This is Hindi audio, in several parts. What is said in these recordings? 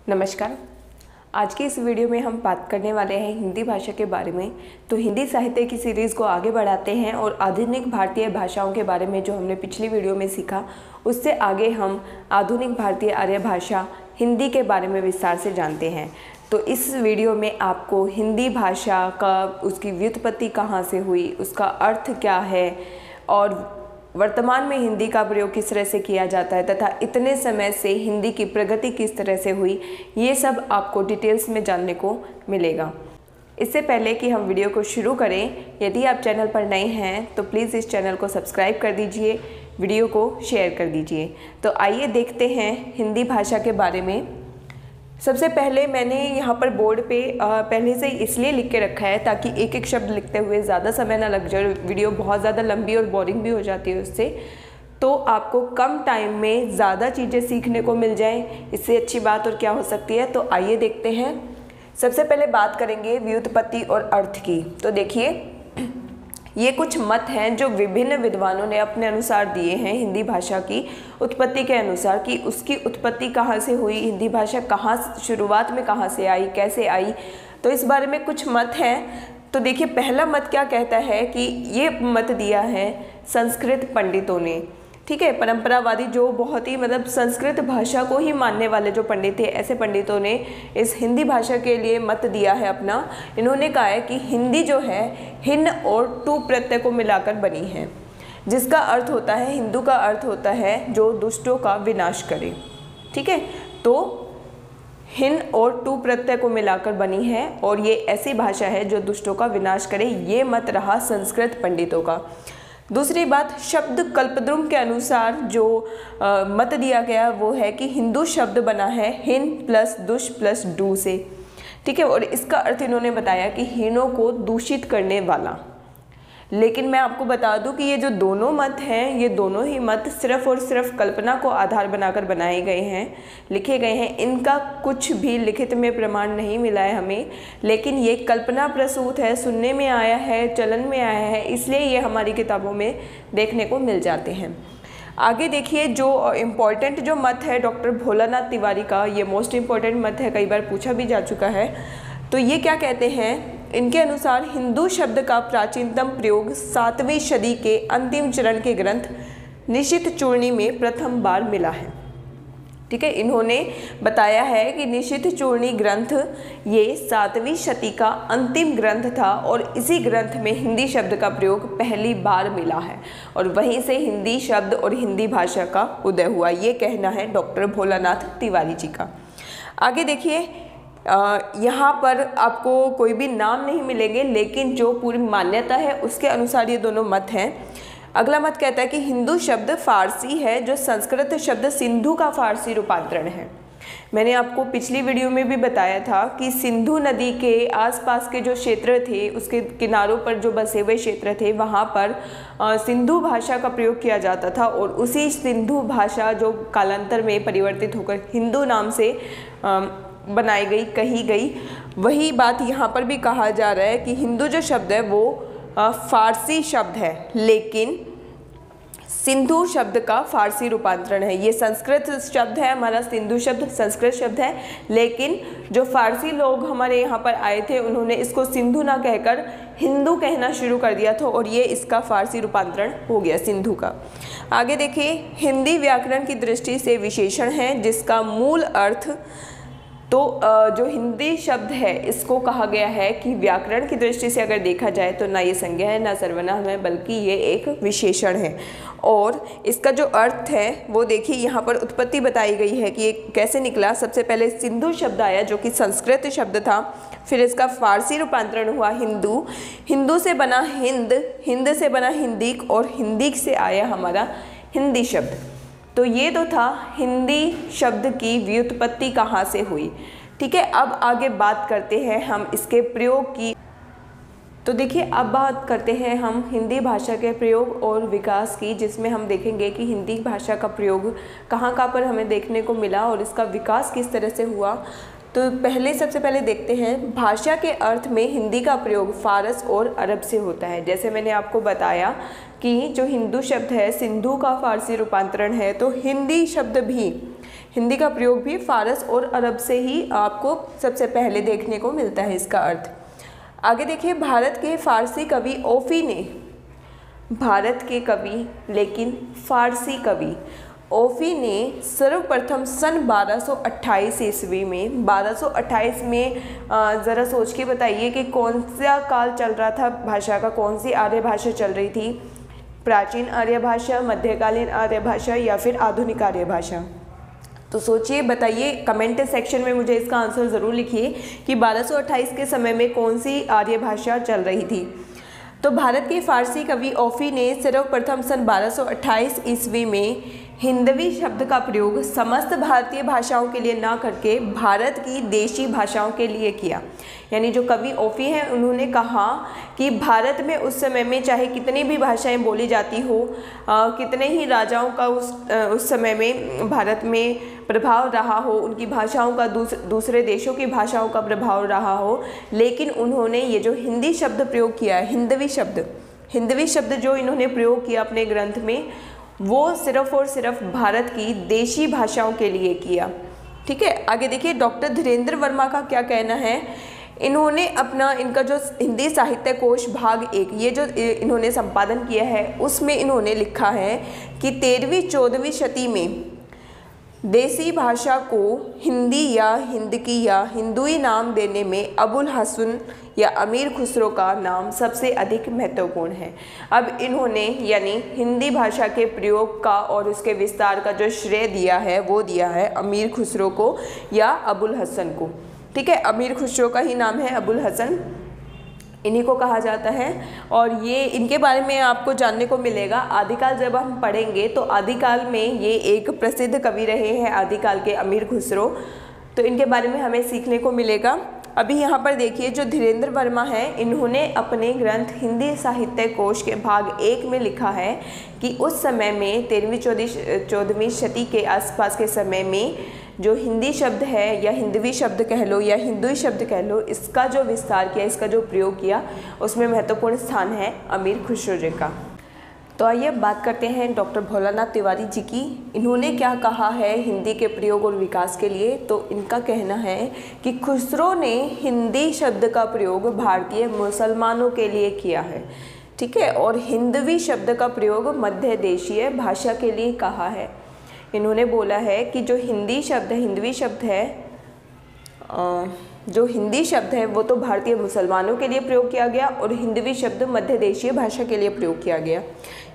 नमस्कार। आज की इस वीडियो में हम बात करने वाले हैं हिंदी भाषा के बारे में। तो हिंदी साहित्य की सीरीज़ को आगे बढ़ाते हैं और आधुनिक भारतीय भाषाओं के बारे में जो हमने पिछली वीडियो में सीखा उससे आगे हम आधुनिक भारतीय आर्य भाषा हिंदी के बारे में विस्तार से जानते हैं। तो इस वीडियो में आपको हिंदी भाषा का उसकी व्युत्पत्ति कहाँ से हुई, उसका अर्थ क्या है और वर्तमान में हिंदी का प्रयोग किस तरह से किया जाता है तथा इतने समय से हिंदी की प्रगति किस तरह से हुई, ये सब आपको डिटेल्स में जानने को मिलेगा। इससे पहले कि हम वीडियो को शुरू करें, यदि आप चैनल पर नए हैं तो प्लीज़ इस चैनल को सब्सक्राइब कर दीजिए, वीडियो को शेयर कर दीजिए। तो आइए देखते हैं हिंदी भाषा के बारे में। सबसे पहले मैंने यहाँ पर बोर्ड पे पहले से ही इसलिए लिख के रखा है ताकि एक एक शब्द लिखते हुए ज़्यादा समय ना लग जाए, वीडियो बहुत ज़्यादा लंबी और बोरिंग भी हो जाती है उससे। तो आपको कम टाइम में ज़्यादा चीज़ें सीखने को मिल जाएं, इससे अच्छी बात और क्या हो सकती है। तो आइए देखते हैं। सबसे पहले बात करेंगे व्युत्पत्ति और अर्थ की। तो देखिए, ये कुछ मत हैं जो विभिन्न विद्वानों ने अपने अनुसार दिए हैं हिंदी भाषा की उत्पत्ति के अनुसार, कि उसकी उत्पत्ति कहाँ से हुई, हिंदी भाषा कहाँ शुरुआत में कहाँ से आई, कैसे आई। तो इस बारे में कुछ मत हैं। तो देखिए, पहला मत क्या कहता है कि ये मत दिया है संस्कृत पंडितों ने। ठीक है, परंपरावादी जो बहुत ही संस्कृत भाषा को ही मानने वाले जो पंडित थे, ऐसे पंडितों ने इस हिंदी भाषा के लिए मत दिया है अपना। इन्होंने कहा है कि हिंदी जो है हिन और टू प्रत्यय को मिलाकर बनी है, जिसका अर्थ होता है, हिंदू का अर्थ होता है जो दुष्टों का विनाश करे। ठीक है, तो हिन और टू प्रत्यय को मिलाकर बनी है और ये ऐसी भाषा है जो दुष्टों का विनाश करे। ये मत रहा संस्कृत पंडितों का। दूसरी बात, शब्द कल्पद्रुम के अनुसार जो मत दिया गया वो है कि हिंदू शब्द बना है हिन प्लस दुष प्लस डू से। ठीक है, और इसका अर्थ इन्होंने बताया कि हीनों को दूषित करने वाला। लेकिन मैं आपको बता दूं कि ये जो दोनों मत हैं, ये दोनों ही मत सिर्फ और सिर्फ कल्पना को आधार बनाकर बनाए गए हैं, लिखे गए हैं। इनका कुछ भी लिखित में प्रमाण नहीं मिला है हमें, लेकिन ये कल्पना प्रसूत है, सुनने में आया है, चलन में आया है, इसलिए ये हमारी किताबों में देखने को मिल जाते हैं। आगे देखिए, जो इम्पॉर्टेंट जो मत है डॉक्टर भोलानाथ तिवारी का, ये मोस्ट इम्पॉर्टेंट मत है, कई बार पूछा भी जा चुका है। तो ये क्या कहते हैं, इनके अनुसार हिंदू शब्द का प्राचीनतम प्रयोग 7वीं सदी के अंतिम चरण के ग्रंथ निशित चूर्णी में प्रथम बार मिला है। ठीक है, इन्होंने बताया है कि निशित चूर्णी ग्रंथ ये 7वीं शती का अंतिम ग्रंथ था और इसी ग्रंथ में हिंदी शब्द का प्रयोग पहली बार मिला है और वहीं से हिंदी शब्द और हिंदी भाषा का उदय हुआ। ये कहना है डॉक्टर भोलानाथ तिवारी जी का। आगे देखिए, यहाँ पर आपको कोई भी नाम नहीं मिलेंगे, लेकिन जो पूरी मान्यता है उसके अनुसार ये दोनों मत हैं। अगला मत कहता है कि हिंदू शब्द फारसी है जो संस्कृत शब्द सिंधु का फारसी रूपांतरण है। मैंने आपको पिछली वीडियो में भी बताया था कि सिंधु नदी के आसपास के जो क्षेत्र थे, उसके किनारों पर जो बसे हुए क्षेत्र थे, वहाँ पर सिंधु भाषा का प्रयोग किया जाता था और उसी सिंधु भाषा जो कालांतर में परिवर्तित होकर हिंदू नाम से बनाई गई, कही गई, वही बात यहाँ पर भी कहा जा रहा है कि हिंदू जो शब्द है वो फारसी शब्द है, लेकिन सिंधु शब्द का फारसी रूपांतरण है। ये संस्कृत शब्द है, हमारा सिंधु शब्द संस्कृत शब्द है, लेकिन जो फारसी लोग हमारे यहाँ पर आए थे उन्होंने इसको सिंधु ना कहकर हिंदू कहना शुरू कर दिया था और ये इसका फारसी रूपांतरण हो गया सिंधु का। आगे देखिए, हिंदी व्याकरण की दृष्टि से विशेषण है जिसका मूल अर्थ, तो जो हिंदी शब्द है इसको कहा गया है कि व्याकरण की दृष्टि से अगर देखा जाए तो ना ये संज्ञा है ना सर्वनाम है, बल्कि ये एक विशेषण है। और इसका जो अर्थ है वो देखिए, यहाँ पर उत्पत्ति बताई गई है कि ये कैसे निकला। सबसे पहले सिंधु शब्द आया जो कि संस्कृत शब्द था, फिर इसका फारसी रूपांतरण हुआ हिंदू, हिंदू से बना हिंद, हिंद से बना हिंदीक और हिंदीक से आया हमारा हिंदी शब्द। तो ये तो था हिंदी शब्द की व्युत्पत्ति कहाँ से हुई। ठीक है, अब आगे बात करते हैं हम इसके प्रयोग की। तो देखिए, अब बात करते हैं हम हिंदी भाषा के प्रयोग और विकास की, जिसमें हम देखेंगे कि हिंदी भाषा का प्रयोग कहाँ कहाँ पर हमें देखने को मिला और इसका विकास किस तरह से हुआ। तो सबसे पहले देखते हैं, भाषा के अर्थ में हिंदी का प्रयोग फारस और अरब से होता है। जैसे मैंने आपको बताया कि जो हिंदू शब्द है सिंधु का फारसी रूपांतरण है, तो हिंदी शब्द भी हिंदी का प्रयोग भी फारस और अरब से ही आपको सबसे पहले देखने को मिलता है इसका अर्थ। आगे देखिए, भारत के फारसी कवि ओफी ने, भारत के कवि लेकिन फारसी कवि ओफी ने सर्वप्रथम सन 1228 ईस्वी में, 1228 में ज़रा सोच के बताइए कि कौन सा काल चल रहा था भाषा का, कौन सी आर्य भाषा चल रही थी? प्राचीन आर्य भाषा, मध्यकालीन आर्य भाषा या फिर आधुनिक आर्य भाषा? तो सोचिए, बताइए, कमेंट सेक्शन में मुझे इसका आंसर ज़रूर लिखिए कि 1228 के समय में कौन सी आर्य भाषा चल रही थी। तो भारत के फारसी कवि ओफी ने सर्वप्रथम सन 1228 ईस्वी में हिंदवी शब्द का प्रयोग समस्त भारतीय भाषाओं के लिए ना करके भारत की देशी भाषाओं के लिए किया। यानी जो कवि ओफी हैं उन्होंने कहा कि भारत में उस समय में चाहे कितनी भी भाषाएं बोली जाती हो, कितने ही राजाओं का उस समय में भारत में प्रभाव रहा हो, उनकी भाषाओं का दूसरे देशों की भाषाओं का प्रभाव रहा हो, लेकिन उन्होंने ये जो हिंदी शब्द प्रयोग किया है, हिंदवी शब्द जो इन्होंने प्रयोग किया अपने ग्रंथ में, वो सिर्फ और सिर्फ भारत की देशी भाषाओं के लिए किया। ठीक है, आगे देखिए, डॉक्टर धीरेन्द्र वर्मा का क्या कहना है। इन्होंने अपना, इनका जो हिंदी साहित्य कोश भाग 1, ये जो इन्होंने संपादन किया है, उसमें इन्होंने लिखा है कि 13वीं-14वीं शती में देसी भाषा को हिंदी या हिंदकी या हिंदुई नाम देने में अबुल हसन या अमीर खुसरो का नाम सबसे अधिक महत्वपूर्ण है। अब इन्होंने यानी हिंदी भाषा के प्रयोग का और उसके विस्तार का जो श्रेय दिया है वो दिया है अमीर खुसरो को या अबुल हसन को। ठीक है, अमीर खुसरो का ही नाम है अबुल हसन, इन्हीं को कहा जाता है। और ये इनके बारे में आपको जानने को मिलेगा, आदिकाल जब हम पढ़ेंगे तो आदिकाल में ये एक प्रसिद्ध कवि रहे हैं, आदिकाल के अमीर खुसरो, तो इनके बारे में हमें सीखने को मिलेगा। अभी यहाँ पर देखिए, जो धीरेन्द्र वर्मा है, इन्होंने अपने ग्रंथ हिंदी साहित्य कोश के भाग 1 में लिखा है कि उस समय में 13वीं-14वीं शती के आसपास के समय में जो हिंदी शब्द है या हिंदवी शब्द कह लो या हिंदुई शब्द कह लो, इसका जो विस्तार किया, इसका जो प्रयोग किया, उसमें महत्वपूर्ण स्थान है अमीर खुसरो जी का। तो आइए बात करते हैं डॉक्टर भोलानाथ तिवारी जी की। इन्होंने क्या कहा है हिंदी के प्रयोग और विकास के लिए। तो इनका कहना है कि खुसरो ने हिंदी शब्द का प्रयोग भारतीय मुसलमानों के लिए किया है। ठीक है, और हिंदवी शब्द का प्रयोग मध्य देशीय भाषा के लिए कहा है। इन्होंने बोला है कि जो हिंदी शब्द है, हिंदवी शब्द है, जो हिंदी शब्द है वो तो भारतीय मुसलमानों के लिए प्रयोग किया गया और हिंदवी शब्द मध्य देशीय भाषा के लिए प्रयोग किया गया।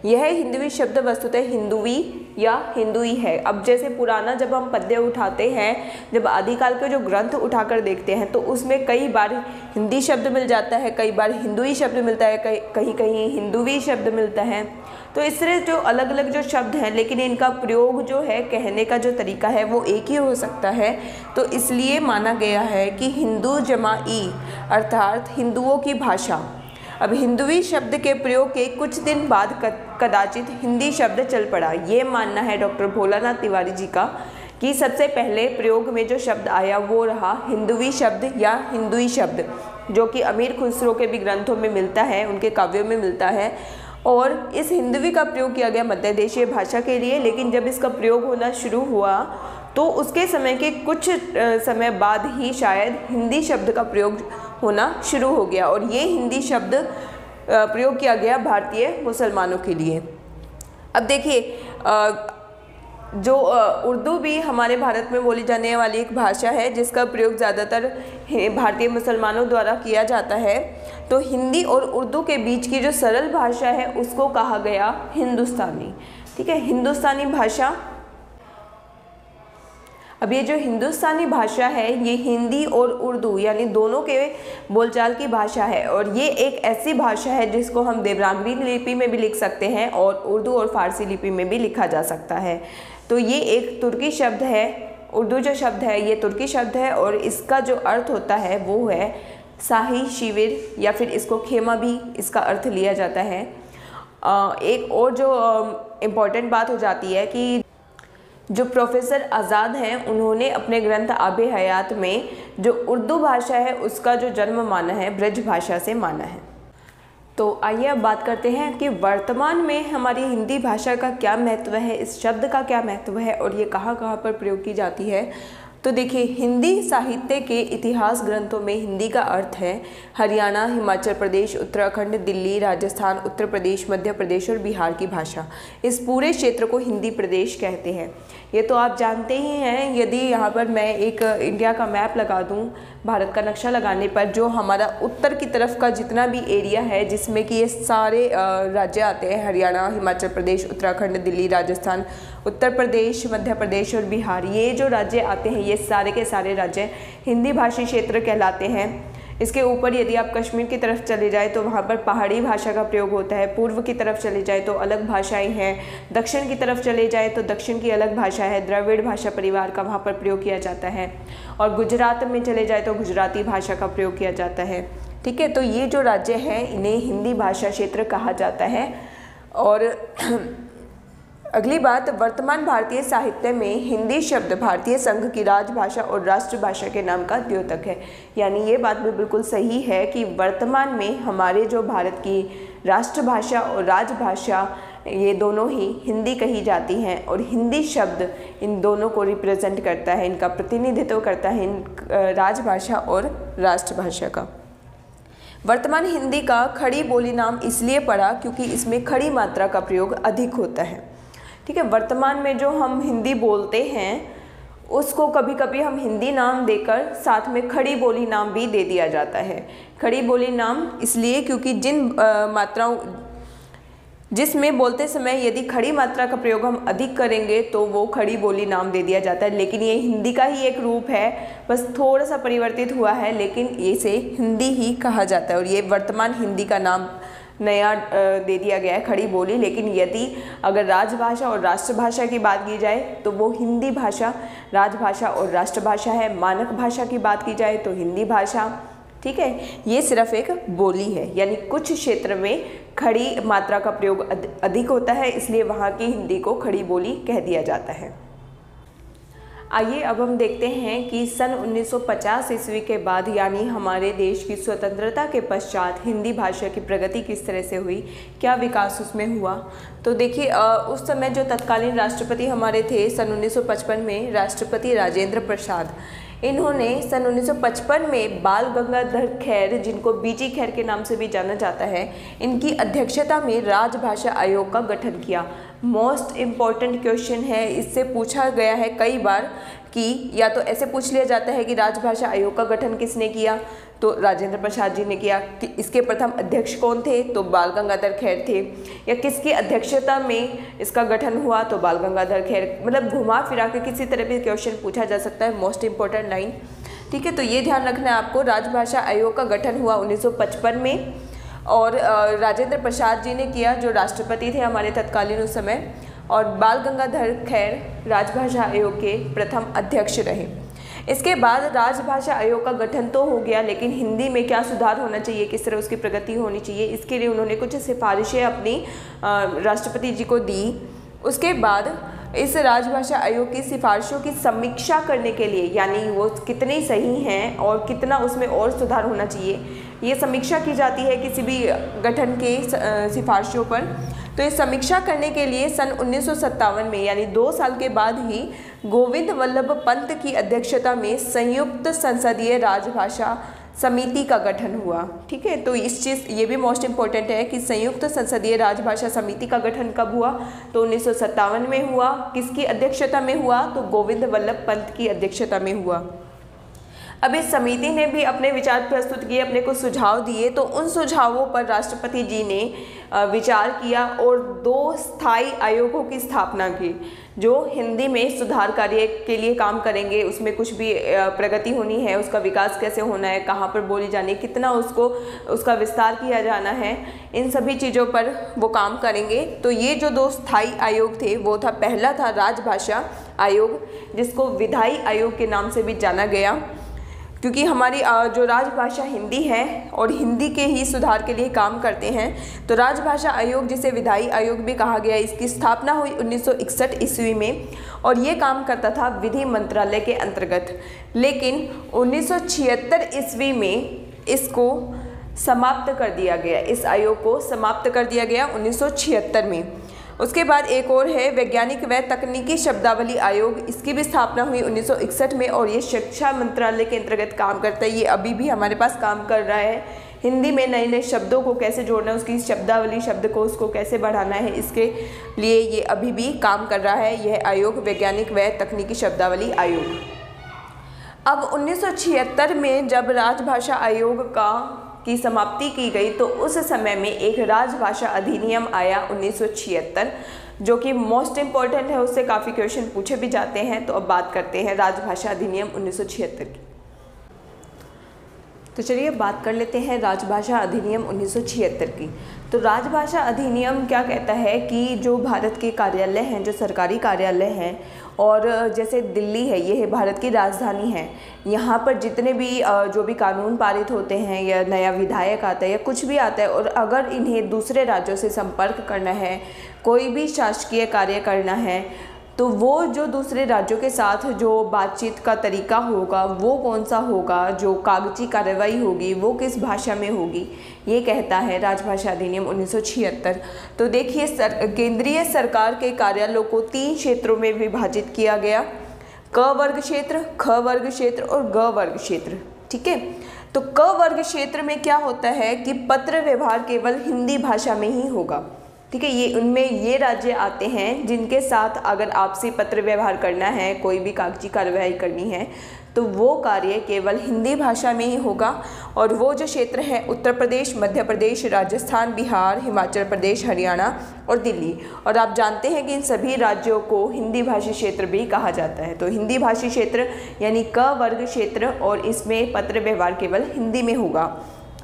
यह हिंदवी शब्द वस्तुतः हिंदुवी या हिंदुई है। अब जैसे पुराना जब हम पद्य उठाते हैं, जब आदिकाल के जो ग्रंथ उठाकर देखते हैं तो उसमें कई बार हिंदी शब्द मिल जाता है, कई बार हिंदुई शब्द मिलता है, कहीं कहीं हिंदुवी शब्द मिलता है। तो इस तरह जो अलग अलग जो शब्द हैं, लेकिन इनका प्रयोग जो है, कहने का जो तरीका है वो एक ही हो सकता है। तो इसलिए माना गया है कि हिंदू जमा ई अर्थात हिंदुओं की भाषा। अब हिंदुवी शब्द के प्रयोग के कुछ दिन बाद कदाचित हिंदी शब्द चल पड़ा। ये मानना है डॉक्टर भोलानाथ तिवारी जी का कि सबसे पहले प्रयोग में जो शब्द आया वो रहा हिंदुवी शब्द या हिंदुई शब्द, जो कि अमीर खुसरो के भी ग्रंथों में मिलता है, उनके काव्यों में मिलता है। और इस हिंदवी का प्रयोग किया गया मध्य देशीय भाषा के लिए, लेकिन जब इसका प्रयोग होना शुरू हुआ तो उसके समय के कुछ समय बाद ही शायद हिंदी शब्द का प्रयोग होना शुरू हो गया और ये हिंदी शब्द प्रयोग किया गया भारतीय मुसलमानों के लिए। अब देखिए, जो उर्दू भी हमारे भारत में बोली जाने वाली एक भाषा है जिसका प्रयोग ज़्यादातर भारतीय मुसलमानों द्वारा किया जाता है। तो हिंदी और उर्दू के बीच की जो सरल भाषा है उसको कहा गया हिंदुस्तानी। ठीक है, हिंदुस्तानी भाषा। अब ये जो हिंदुस्तानी भाषा है ये हिंदी और उर्दू यानी दोनों के बोलचाल की भाषा है और ये एक ऐसी भाषा है जिसको हम देवनागरी लिपि में भी लिख सकते हैं और उर्दू और फारसी लिपि में भी लिखा जा सकता है। तो ये एक तुर्की शब्द है, उर्दू जो शब्द है ये तुर्की शब्द है और इसका जो अर्थ होता है वो है शाही शिविर या फिर इसको खेमा भी इसका अर्थ लिया जाता है। एक और जो इम्पॉर्टेंट बात हो जाती है कि जो प्रोफेसर आज़ाद हैं उन्होंने अपने ग्रंथ आबे हयात में जो उर्दू भाषा है उसका जो जन्म माना है ब्रज भाषा से माना है। तो आइए अब बात करते हैं कि वर्तमान में हमारी हिंदी भाषा का क्या महत्व है, इस शब्द का क्या महत्व है और ये कहाँ कहाँ पर प्रयोग की जाती है। तो देखिए, हिंदी साहित्य के इतिहास ग्रंथों में हिंदी का अर्थ है हरियाणा, हिमाचल प्रदेश, उत्तराखंड, दिल्ली, राजस्थान, उत्तर प्रदेश, मध्य प्रदेश और बिहार की भाषा। इस पूरे क्षेत्र को हिंदी प्रदेश कहते हैं। ये तो आप जानते ही हैं। यदि यहाँ पर मैं एक इंडिया का मैप लगा दूँ, भारत का नक्शा लगाने पर, जो हमारा उत्तर की तरफ का जितना भी एरिया है जिसमें कि ये सारे राज्य आते हैं, हरियाणा, हिमाचल प्रदेश, उत्तराखंड, दिल्ली, राजस्थान, उत्तर प्रदेश, मध्य प्रदेश और बिहार, ये जो राज्य आते हैं ये सारे के सारे राज्य हिंदी भाषी क्षेत्र कहलाते हैं। इसके ऊपर यदि आप कश्मीर की तरफ चले जाए तो वहाँ पर पहाड़ी भाषा का प्रयोग होता है। पूर्व की तरफ चले जाए तो अलग भाषाएं हैं। दक्षिण की तरफ चले जाए तो दक्षिण की अलग भाषा है, द्रविड़ भाषा परिवार का वहाँ पर प्रयोग किया जाता है। और गुजरात में चले जाए तो गुजराती भाषा का प्रयोग किया जाता है। ठीक है, तो ये जो राज्य हैं इन्हें हिंदी भाषा क्षेत्र कहा जाता है। और अगली बात, वर्तमान भारतीय साहित्य में हिंदी शब्द भारतीय संघ की राजभाषा और राष्ट्रभाषा के नाम का द्योतक है। यानी ये बात भी बिल्कुल सही है कि वर्तमान में हमारे जो भारत की राष्ट्रभाषा और राजभाषा ये दोनों ही हिंदी कही जाती हैं और हिंदी शब्द इन दोनों को रिप्रेजेंट करता है, इनका प्रतिनिधित्व करता है, इन राजभाषा और राष्ट्रभाषा का। वर्तमान हिंदी का खड़ी बोली नाम इसलिए पड़ा क्योंकि इसमें खड़ी मात्रा का प्रयोग अधिक होता है। ठीक है, वर्तमान में जो हम हिंदी बोलते हैं उसको कभी कभी हम हिंदी नाम देकर साथ में खड़ी बोली नाम भी दे दिया जाता है। खड़ी बोली नाम इसलिए क्योंकि जिसमें बोलते समय यदि खड़ी मात्रा का प्रयोग हम अधिक करेंगे तो वो खड़ी बोली नाम दे दिया जाता है। लेकिन ये हिंदी का ही एक रूप है, बस थोड़ा सा परिवर्तित हुआ है, लेकिन इसे हिंदी ही कहा जाता है और ये वर्तमान हिंदी का नाम नया दे दिया गया है, खड़ी बोली। लेकिन यदि अगर राजभाषा और राष्ट्रभाषा की बात की जाए तो वो हिंदी भाषा राजभाषा और राष्ट्रभाषा है। मानक भाषा की बात की जाए तो हिंदी भाषा। ठीक है, ये सिर्फ एक बोली है, यानी कुछ क्षेत्र में खड़ी मात्रा का प्रयोग अधिक होता है, इसलिए वहाँ की हिंदी को खड़ी बोली कह दिया जाता है। आइए अब हम देखते हैं कि सन 1950 ईस्वी के बाद, यानी हमारे देश की स्वतंत्रता के पश्चात हिंदी भाषा की प्रगति किस तरह से हुई, क्या विकास उसमें हुआ। तो देखिए, उस समय जो तत्कालीन राष्ट्रपति हमारे थे सन 1955 में, राष्ट्रपति राजेंद्र प्रसाद, इन्होंने सन 1955 में बाल गंगाधर खैर, जिनको बीजी खैर के नाम से भी जाना जाता है, इनकी अध्यक्षता में राजभाषा आयोग का गठन किया। मोस्ट इम्पॉर्टेंट क्वेश्चन है, इससे पूछा गया है कई बार कि या तो ऐसे पूछ लिया जाता है कि राजभाषा आयोग का गठन किसने किया, तो राजेंद्र प्रसाद जी ने किया। कि इसके प्रथम अध्यक्ष कौन थे, तो बाल गंगाधर खैर थे। या किसकी अध्यक्षता में इसका गठन हुआ, तो बाल गंगाधर खैर। मतलब घुमा फिरा के किसी तरह भी क्वेश्चन पूछा जा सकता है, मोस्ट इंपॉर्टेंट लाइन। ठीक है, तो ये ध्यान रखना है आपको। राजभाषा आयोग का गठन हुआ 1955 में और राजेंद्र प्रसाद जी ने किया, जो राष्ट्रपति थे हमारे तत्कालीन उस समय। और बाल गंगाधर खैर राजभाषा आयोग के प्रथम अध्यक्ष रहे। इसके बाद राजभाषा आयोग का गठन तो हो गया, लेकिन हिंदी में क्या सुधार होना चाहिए, किस तरह उसकी प्रगति होनी चाहिए, इसके लिए उन्होंने कुछ सिफारिशें अपनी राष्ट्रपति जी को दी। उसके बाद इस राजभाषा आयोग की सिफारिशों की समीक्षा करने के लिए, यानी वो कितनी सही हैं और कितना उसमें और सुधार होना चाहिए, ये समीक्षा की जाती है किसी भी गठन के सिफारिशों पर। तो ये समीक्षा करने के लिए सन 1957 में, यानी 2 साल के बाद ही, गोविंद वल्लभ पंत की अध्यक्षता में संयुक्त संसदीय राजभाषा समिति का गठन हुआ। ठीक है, तो इस चीज़ ये भी मोस्ट इम्पॉर्टेंट है कि संयुक्त संसदीय राजभाषा समिति का गठन कब हुआ, तो 1957 में हुआ। किसकी अध्यक्षता में हुआ, तो गोविंद वल्लभ पंत की अध्यक्षता में हुआ। अब इस समिति ने भी अपने विचार प्रस्तुत किए, अपने को सुझाव दिए, तो उन सुझावों पर राष्ट्रपति जी ने विचार किया और 2 स्थायी आयोगों की स्थापना की, जो हिंदी में सुधार कार्य के लिए काम करेंगे। उसमें कुछ भी प्रगति होनी है, उसका विकास कैसे होना है, कहाँ पर बोली जानी है, कितना उसका विस्तार किया जाना है, इन सभी चीज़ों पर वो काम करेंगे। तो ये जो 2 स्थायी आयोग थे, वो था, पहला था राजभाषा आयोग, जिसको विधायी आयोग के नाम से भी जाना गया, क्योंकि हमारी जो राजभाषा हिंदी है और हिंदी के ही सुधार के लिए काम करते हैं। तो राजभाषा आयोग, जिसे विधायी आयोग भी कहा गया, इसकी स्थापना हुई 1961 ईस्वी में और ये काम करता था विधि मंत्रालय के अंतर्गत। लेकिन 1976 ईस्वी में इसको समाप्त कर दिया गया। इस आयोग को समाप्त कर दिया गया 1976 में। उसके बाद एक और है वैज्ञानिक व तकनीकी शब्दावली आयोग। इसकी भी स्थापना हुई 1961 में और ये शिक्षा मंत्रालय के अंतर्गत काम करता है। ये अभी भी हमारे पास काम कर रहा है। हिंदी में नए नए शब्दों को कैसे जोड़ना है, उसकी शब्दावली शब्दकोश को कैसे बढ़ाना है, इसके लिए ये अभी भी काम कर रहा है यह आयोग, वैज्ञानिक व तकनीकी शब्दावली आयोग। अब 1976 में जब राजभाषा आयोग की समाप्ति की गई तो उस समय में एक राजभाषा अधिनियम आया 1976, जो कि मोस्ट इम्पॉर्टेंट है, उससे काफ़ी क्वेश्चन पूछे भी जाते हैं। तो अब बात करते हैं राजभाषा अधिनियम 1976 की। तो चलिए बात कर लेते हैं राजभाषा अधिनियम 1976 की। तो राजभाषा अधिनियम क्या कहता है कि जो भारत के कार्यालय हैं, जो सरकारी कार्यालय हैं, और जैसे दिल्ली है, ये है भारत की राजधानी है, यहाँ पर जितने भी जो भी कानून पारित होते हैं या नया विधायक आता है या कुछ भी आता है, और अगर इन्हें दूसरे राज्यों से संपर्क करना है, कोई भी शासकीय कार्य करना है, तो वो जो दूसरे राज्यों के साथ जो बातचीत का तरीका होगा वो कौन सा होगा, जो कागजी कार्रवाई होगी वो किस भाषा में होगी, ये कहता है राजभाषा अधिनियम 1976। तो देखिए केंद्रीय सरकार के कार्यालयों को 3 क्षेत्रों में विभाजित किया गया, क वर्ग क्षेत्र, ख वर्ग क्षेत्र और ग वर्ग क्षेत्र। ठीक है, तो क वर्ग क्षेत्र में क्या होता है कि पत्र व्यवहार केवल हिंदी भाषा में ही होगा। ठीक है, ये उनमें ये राज्य आते हैं जिनके साथ अगर आपसी पत्र व्यवहार करना है, कोई भी कागजी कार्रवाई करनी है, तो वो कार्य केवल हिंदी भाषा में ही होगा। और वो जो क्षेत्र है उत्तर प्रदेश, मध्य प्रदेश, राजस्थान, बिहार, हिमाचल प्रदेश, हरियाणा और दिल्ली। और आप जानते हैं कि इन सभी राज्यों को हिंदी भाषी क्षेत्र भी कहा जाता है। तो हिंदी भाषी क्षेत्र यानी क वर्ग क्षेत्र, और इसमें पत्र व्यवहार केवल हिंदी में होगा।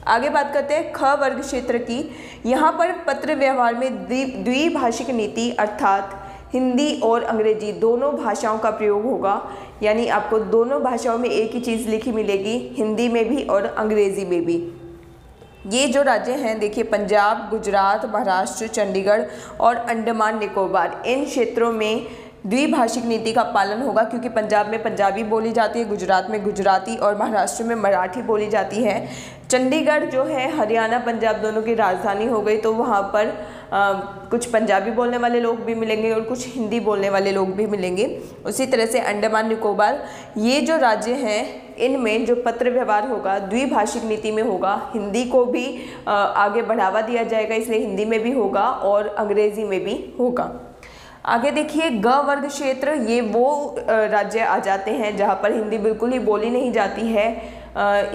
आगे बात करते हैं ख वर्ग क्षेत्र की। यहाँ पर पत्र व्यवहार में द्विभाषिक नीति अर्थात हिंदी और अंग्रेजी दोनों भाषाओं का प्रयोग होगा, यानी आपको दोनों भाषाओं में एक ही चीज़ लिखी मिलेगी, हिंदी में भी और अंग्रेजी में भी। ये जो राज्य हैं देखिए, पंजाब, गुजरात, महाराष्ट्र, चंडीगढ़ और अंडमान निकोबार, इन क्षेत्रों में द्विभाषिक नीति का पालन होगा, क्योंकि पंजाब में पंजाबी बोली जाती है, गुजरात में गुजराती और महाराष्ट्र में मराठी बोली जाती है। चंडीगढ़ जो है हरियाणा पंजाब दोनों की राजधानी हो गई, तो वहाँ पर कुछ पंजाबी बोलने वाले लोग भी मिलेंगे और कुछ हिंदी बोलने वाले लोग भी मिलेंगे। उसी तरह से अंडमान निकोबार, ये जो राज्य हैं इनमें जो पत्र व्यवहार होगा द्विभाषिक नीति में होगा। हिंदी को भी आगे बढ़ावा दिया जाएगा, इसलिए हिंदी में भी होगा और अंग्रेज़ी में भी होगा। आगे देखिए ग वर्ग क्षेत्र, ये वो राज्य आ जाते हैं जहाँ पर हिंदी बिल्कुल ही बोली नहीं जाती है,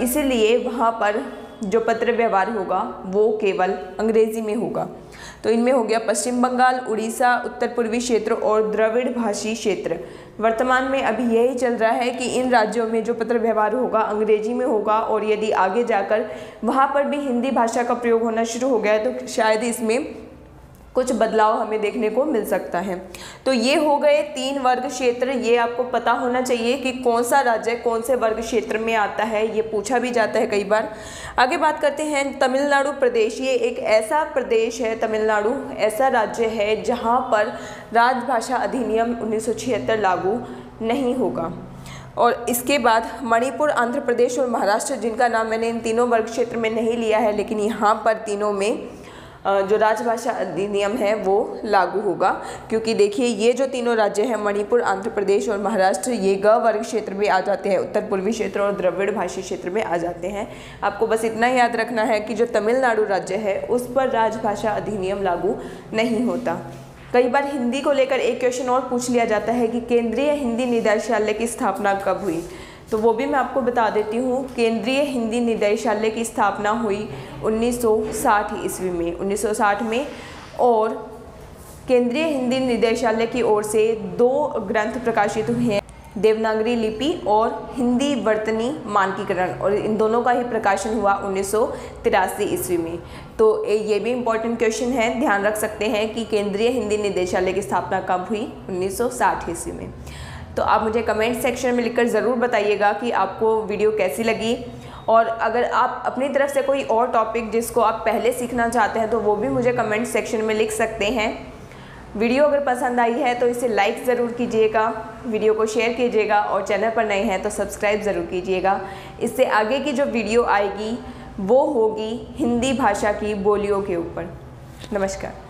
इसीलिए वहाँ पर जो पत्र व्यवहार होगा वो केवल अंग्रेज़ी में होगा। तो इनमें हो गया पश्चिम बंगाल, उड़ीसा, उत्तर पूर्वी क्षेत्र और द्रविड़ भाषी क्षेत्र। वर्तमान में अभी यही चल रहा है कि इन राज्यों में जो पत्र व्यवहार होगा अंग्रेजी में होगा, और यदि आगे जाकर वहाँ पर भी हिंदी भाषा का प्रयोग होना शुरू हो गया तो शायद इसमें कुछ बदलाव हमें देखने को मिल सकता है। तो ये हो गए 3 वर्ग क्षेत्र। ये आपको पता होना चाहिए कि कौन सा राज्य कौन से वर्ग क्षेत्र में आता है, ये पूछा भी जाता है कई बार। आगे बात करते हैं तमिलनाडु प्रदेश। ये एक ऐसा प्रदेश है, तमिलनाडु ऐसा राज्य है जहाँ पर राजभाषा अधिनियम 1976 लागू नहीं होगा। और इसके बाद मणिपुर, आंध्र प्रदेश और महाराष्ट्र, जिनका नाम मैंने इन तीनों वर्ग क्षेत्र में नहीं लिया है, लेकिन यहाँ पर तीनों में जो राजभाषा अधिनियम है वो लागू होगा, क्योंकि देखिए ये जो तीनों राज्य हैं मणिपुर, आंध्र प्रदेश और महाराष्ट्र, ये ग वर्ग क्षेत्र में आ जाते हैं, उत्तर पूर्वी क्षेत्र और द्रविड़ भाषी क्षेत्र में आ जाते हैं। आपको बस इतना याद रखना है कि जो तमिलनाडु राज्य है उस पर राजभाषा अधिनियम लागू नहीं होता। कई बार हिंदी को लेकर एक क्वेश्चन और पूछ लिया जाता है कि केंद्रीय हिंदी निदेशालय की स्थापना कब हुई, तो वो भी मैं आपको बता देती हूँ। केंद्रीय हिंदी निदेशालय की स्थापना हुई 1960 ईस्वी में, 1960 में, और केंद्रीय हिंदी निदेशालय की ओर से 2 ग्रंथ प्रकाशित हुए हैं, देवनागरी लिपि और हिंदी वर्तनी मानकीकरण, और इन दोनों का ही प्रकाशन हुआ 1983 ईस्वी में। तो ये भी इम्पोर्टेंट क्वेश्चन है, ध्यान रख सकते हैं कि केंद्रीय हिंदी निदेशालय की स्थापना कब हुई, 1960 ईस्वी में। तो आप मुझे कमेंट सेक्शन में लिखकर ज़रूर बताइएगा कि आपको वीडियो कैसी लगी, और अगर आप अपनी तरफ से कोई और टॉपिक जिसको आप पहले सीखना चाहते हैं तो वो भी मुझे कमेंट सेक्शन में लिख सकते हैं। वीडियो अगर पसंद आई है तो इसे लाइक ज़रूर कीजिएगा, वीडियो को शेयर कीजिएगा, और चैनल पर नए हैं तो सब्सक्राइब ज़रूर कीजिएगा। इससे आगे की जो वीडियो आएगी वो होगी हिंदी भाषा की बोलियों के ऊपर। नमस्कार।